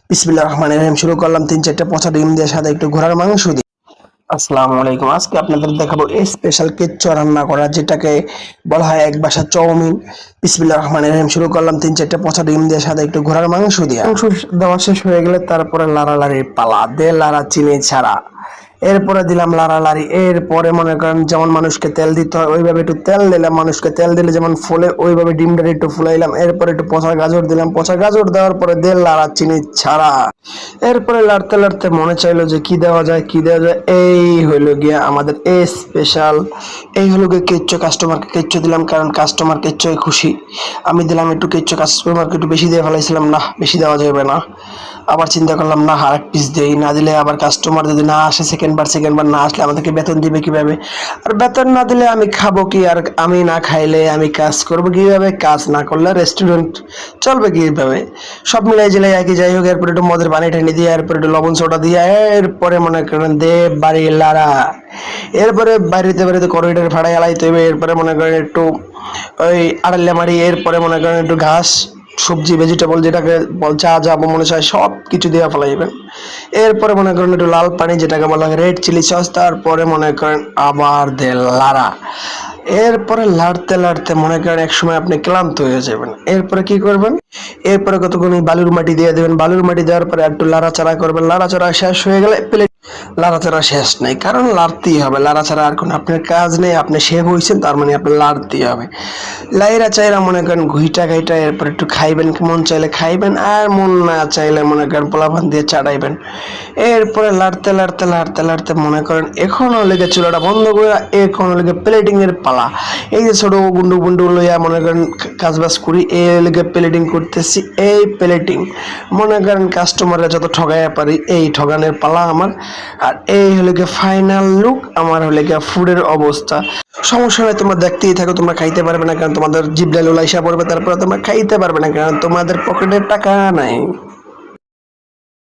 বিসমিল্লাহির রহমানির রহিম। শুরু করলাম 3-4টা পচা ডিম দিয়ে সাথে একটু ঘোড়ার মাংস দিয়ে। আসসালামু আলাইকুম। আজকে আপনাদের দেখাবো স্পেশাল কেচ্চো রান্না করা, যেটাকে বলা হয় এক বাসা চাউমিন। বিসমিল্লাহির রহমানির রহিম। শুরু করলাম 3-4টা পচা ডিম দিয়ে সাথে একটু ঘোড়ার মাংস দিয়ে। মাংস দেওয়া শেষ হয়ে গেলে তারপরে লাড়ালাড়ির পালা, দে লাড়া চিনি ছাড়া। এরপরে দিলাম লাড়ালাড়ি। এরপরে মনে করেন যেমন মানুষকে তেল দিতে হয় ওইভাবে একটু তেল দিলাম, মানুষকে তেল দিলে যেমন ফুলে ওইভাবে ডিমটা একটু ফুলাইলাম। এরপরে একটু পচা গাজর দিলাম, পচা গাজর দেওয়ার পরে দিয়ে লাড়া চিনি ছাড়া। এরপরে লাড়তে লাড়তে মনে চাইলো যে কি দেওয়া যায় কি দেওয়া যায়, এই হইলো গিয়া আমাদের স্পেশাল, এই হলো গিয়ে কেচ্চো। কাস্টমারকে কেচ্চো দিলাম কারণ কাস্টমার কেচ্চোয় খুশি। আমি দিলাম একটু কেচ্চো, কাস্টমারকে একটু বেশি দিয়ে ফেলাইছিলাম, না বেশি দেওয়া যাবে না। আবার চিন্তা করলাম না আর এক পিস দেই, না দিলে আবার কাস্টমার যদি না আসে সেকেন্ড বার না আসলে আমাদেরকে বেতন দিবে কিভাবে, আর বেতন না দিলে আমি খাবো কি, আর আমি না খাইলে আমি কাজ করবো কিভাবে, কাজ না করলে রেস্টুরেন্ট চলবে কিভাবে। সব মিলাই জিলাই একই, যাই হোক। এরপরে একটু মদের পানি ঠানি দিয়ে, এরপরে একটু লবণ সোডা দিয়ে, এরপরে মনে করেন দে বাড়ি লাড়া। এরপরে বাড়িতে করিডোর ভাড়ায় এলাইতে হবে। এরপরে মনে করেন একটু ওই আড়াল্লা মারি। এরপরে মনে করেন একটু ঘাস সবজি ভেজিটেবল যেটাকে যা যা মনে চায় সব কিছু দেওয়া ফেলাইবেন। এরপরে মনে করেন একটু লাল পানি যেটাকে বলা হয় রেড চিলি সস। তারপরে মনে করেন আবার দে লাড়া। এরপরে লাড়তে লাড়তে মনে করেন এক সময় আপনি ক্লান্ত হয়ে যাবেন। এরপরে কি করবেন, এরপরে কতক্ষণ বালুর মাটি দিয়ে দেবেন। বালুর মাটি দেওয়ার পরে একটু লাড়াচাড়া করবেন। লাড়াচাড়া শেষ হয়ে গেলে প্লেট, লাড়াচাড়া শেষ নেই কারণ লাড়তেই হবে। লাড়াচাড়া আর কোনো আপনার কাজ নেই, আপনি শেভ হয়েছেন তার মানে আপনি লাড়তেই হবে। লাইরা চাইরা মনে করেন ঘুইটা ঘাইটা এরপর একটু খাইবেন, মন চাইলে খাইবেন আর মন না চাইলে মনে করেন পোলাপান দিয়ে চাড়াইবেন। এরপরে লাড়তে লাড়তে লাড়তে লাড়তে মনে করেন এখনো লেগে চুলাটা বন্ধ করে এখনো লেগে প্লেটিং এর পালা। এই যে ছোট গুন্ডু গুন্ডু লইয়া মনে করেন কাজবাজ করি, এই লেগে প্লেটিং করতেছি। এই প্লেটিং মনে করেন কাস্টমাররা যত ঠগাইয়া পারি এই ঠগানের পালা আমার। আর এই হলে গিয়ে ফাইনাল লুক আমার, হলে গিয়ে ফুডের অবস্থা। সমস্যা নাই, তোমরা দেখতেই থাকো। তোমরা খাইতে পারবে না কারণ তোমাদের জিভ ডাল লাইসা পড়বে, তারপরে তোমরা খাইতে পারবে না কারণ তোমাদের পকেটে টাকা নাই।